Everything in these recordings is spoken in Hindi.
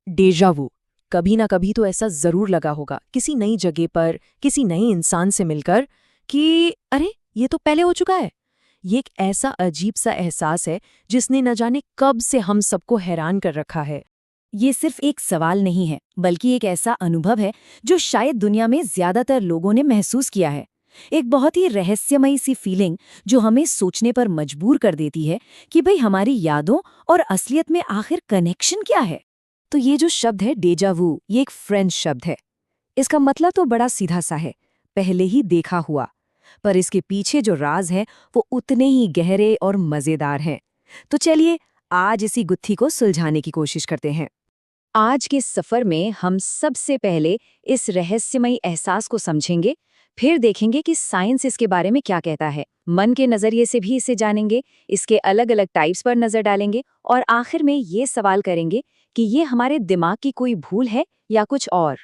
डेजा वू। कभी ना कभी तो ऐसा जरूर लगा होगा किसी नई जगह पर किसी नए इंसान से मिलकर कि अरे ये तो पहले हो चुका है। ये एक ऐसा अजीब सा एहसास है जिसने न जाने कब से हम सबको हैरान कर रखा है। ये सिर्फ एक सवाल नहीं है, बल्कि एक ऐसा अनुभव है जो शायद दुनिया में ज्यादातर लोगों ने महसूस किया है। एक बहुत ही रहस्यमयी सी फीलिंग जो हमें सोचने पर मजबूर कर देती है कि भाई हमारी यादों और असलियत में आखिर कनेक्शन क्या है। तो ये जो शब्द है डेजा वू, ये एक फ्रेंच शब्द है। इसका मतलब तो बड़ा सीधा सा है, पहले ही देखा हुआ। पर इसके पीछे जो राज है वो उतने ही गहरे और मजेदार हैं। तो चलिए आज इसी गुत्थी को सुलझाने की कोशिश करते हैं। आज के सफर में हम सबसे पहले इस रहस्यमयी एहसास को समझेंगे, फिर देखेंगे कि साइंस इसके बारे में क्या कहता है, मन के नजरिए से भी इसे जानेंगे, इसके अलग अलग टाइप्स पर नजर डालेंगे और आखिर में ये सवाल करेंगे कि ये हमारे दिमाग की कोई भूल है या कुछ और।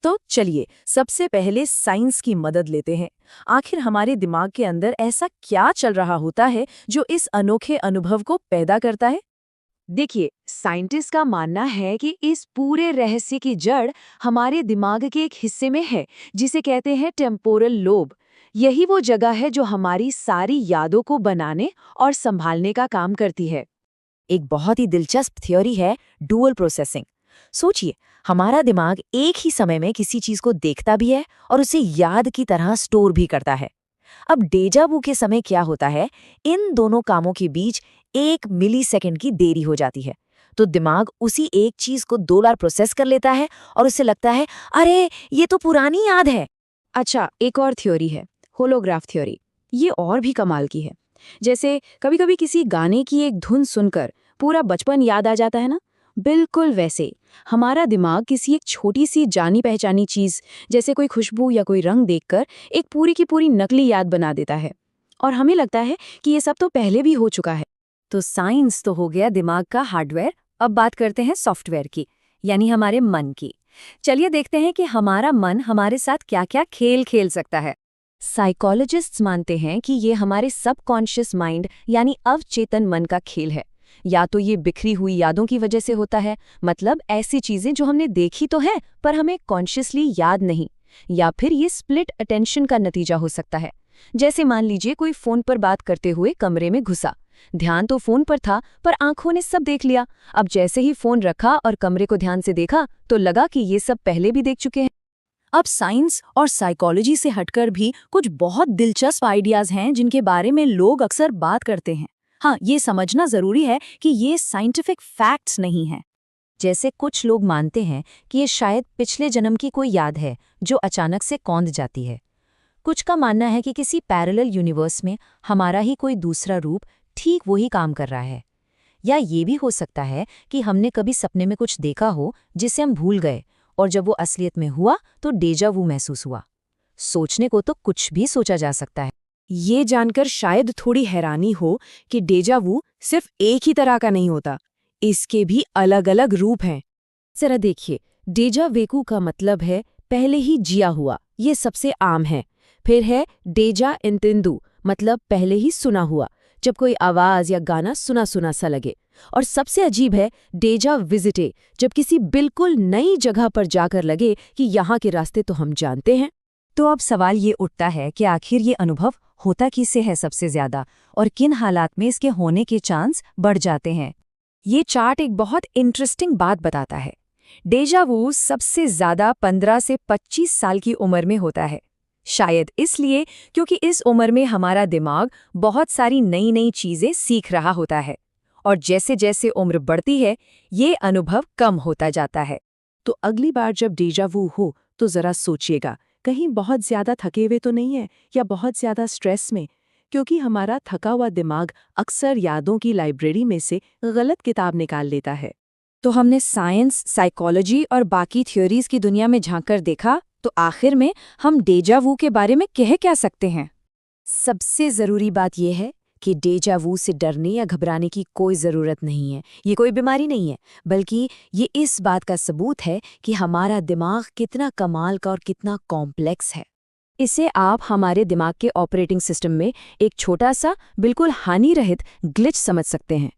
तो चलिए सबसे पहले साइंस की मदद लेते हैं। आखिर हमारे दिमाग के अंदर ऐसा क्या चल रहा होता है जो इस अनोखे अनुभव को पैदा करता है। देखिए, साइंटिस्ट का मानना है कि इस पूरे रहस्य की जड़ हमारे दिमाग के एक हिस्से में है जिसे कहते हैं टेम्पोरल लोब। यही वो जगह है जो हमारी सारी यादों को बनाने और संभालने का काम करती है। एक बहुत ही दिलचस्प थ्योरी है डुअल प्रोसेसिंग। सोचिए, हमारा दिमाग एक ही समय में किसी चीज को देखता भी है और उसे याद की तरह स्टोर भी करता है। अब डेजा वू के समय क्या होता है, इन दोनों कामों के बीच 1 मिलीसेकंड की देरी हो जाती है। तो दिमाग उसी एक चीज को 2 बार प्रोसेस कर लेता है और उसे लगता है अरे ये तो पुरानी याद है। अच्छा, एक और थ्योरी है होलोग्राफ थ्योरी। ये और भी कमाल की है। जैसे कभी-कभी किसी गाने की एक धुन सुनकर पूरा बचपन याद आ जाता है ना, बिल्कुल वैसे हमारा दिमाग किसी एक छोटी सी जानी पहचानी चीज, जैसे कोई खुशबू या कोई रंग देखकर एक पूरी की पूरी नकली याद बना देता है और हमें लगता है कि ये सब तो पहले भी हो चुका है। तो साइंस तो हो गया दिमाग का हार्डवेयर, अब बात करते हैं सॉफ्टवेयर की, यानी हमारे मन की। चलिए देखते हैं कि हमारा मन हमारे साथ क्या-क्या खेल खेल सकता है। साइकोलॉजिस्ट्स मानते हैं कि ये हमारे सबकॉन्शियस माइंड यानी अवचेतन मन का खेल है। या तो ये बिखरी हुई यादों की वजह से होता है, मतलब ऐसी चीजें जो हमने देखी तो हैं पर हमें कॉन्शियसली याद नहीं, या फिर ये स्प्लिट अटेंशन का नतीजा हो सकता है। जैसे मान लीजिए कोई फोन पर बात करते हुए कमरे में घुसा, ध्यान तो फोन पर था पर आंखों ने सब देख लिया। अब जैसे ही फोन रखा और कमरे को ध्यान से देखा तो लगा कि ये सब पहले भी देख चुके हैं। अब साइंस और साइकोलॉजी से हटकर भी कुछ बहुत दिलचस्प आइडियाज हैं जिनके बारे में लोग अक्सर बात करते हैं। हाँ, ये समझना जरूरी है कि ये साइंटिफिक फैक्ट्स नहीं हैं। जैसे कुछ लोग मानते हैं कि ये शायद पिछले जन्म की कोई याद है जो अचानक से कौंध जाती है। कुछ का मानना है कि किसी पैरेलल यूनिवर्स में हमारा ही कोई दूसरा रूप ठीक वही काम कर रहा है। या ये भी हो सकता है कि हमने कभी सपने में कुछ देखा हो जिसे हम भूल गए और जब वो असलियत में हुआ तो डेजा वू महसूस हुआ। सोचने को तो कुछ भी सोचा जा सकता है। ये जानकर शायद थोड़ी हैरानी हो कि डेजा वू सिर्फ एक ही तरह का नहीं होता, इसके भी अलग अलग रूप हैं। जरा देखिए, डेजा वेकू का मतलब है पहले ही जिया हुआ, ये सबसे आम है। फिर है डेजा इंटेंडू, मतलब पहले ही सुना हुआ, जब कोई आवाज या गाना सुना सुना सा लगे। और सबसे अजीब है डेजा विजिटे, जब किसी बिल्कुल नई जगह पर जाकर लगे कि यहाँ के रास्ते तो हम जानते हैं। तो अब सवाल ये उठता है कि आखिर ये अनुभव होता किससे है सबसे ज्यादा, और किन हालात में इसके होने के चांस बढ़ जाते हैं। ये चार्ट एक बहुत इंटरेस्टिंग बात बताता है। डेजा वू सबसे ज्यादा 15 से 25 साल की उम्र में होता है। शायद इसलिए क्योंकि इस उम्र में हमारा दिमाग बहुत सारी नई नई चीजें सीख रहा होता है, और जैसे जैसे उम्र बढ़ती है ये अनुभव कम होता जाता है। तो अगली बार जब डेजा वू हो तो जरा सोचिएगा, कहीं बहुत ज्यादा थके हुए तो नहीं है या बहुत ज्यादा स्ट्रेस में, क्योंकि हमारा थका हुआ दिमाग अक्सर यादों की लाइब्रेरी में से गलत किताब निकाल लेता है। तो हमने साइंस, साइकोलॉजी और बाकी थ्योरीज की दुनिया में झांककर देखा, तो आखिर में हम डेजा वू के बारे में कह क्या सकते हैं। सबसे जरूरी बात यह है कि डेजा वू से डरने या घबराने की कोई ज़रूरत नहीं है। ये कोई बीमारी नहीं है, बल्कि ये इस बात का सबूत है कि हमारा दिमाग कितना कमाल का और कितना कॉम्प्लेक्स है। इसे आप हमारे दिमाग के ऑपरेटिंग सिस्टम में एक छोटा सा, बिल्कुल हानि रहित ग्लिच समझ सकते हैं।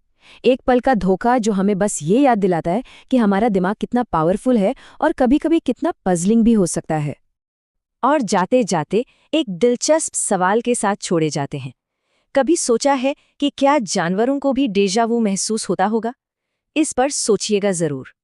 एक पल का धोखा जो हमें बस ये याद दिलाता है कि हमारा दिमाग कितना पावरफुल है और कभी-कभी कितना पजलिंग भी हो सकता है। और जाते जाते एक दिलचस्प सवाल के साथ छोड़े जाते हैं। कभी सोचा है कि क्या जानवरों को भी डेजा वू महसूस होता होगा? इस पर सोचिएगा जरूर।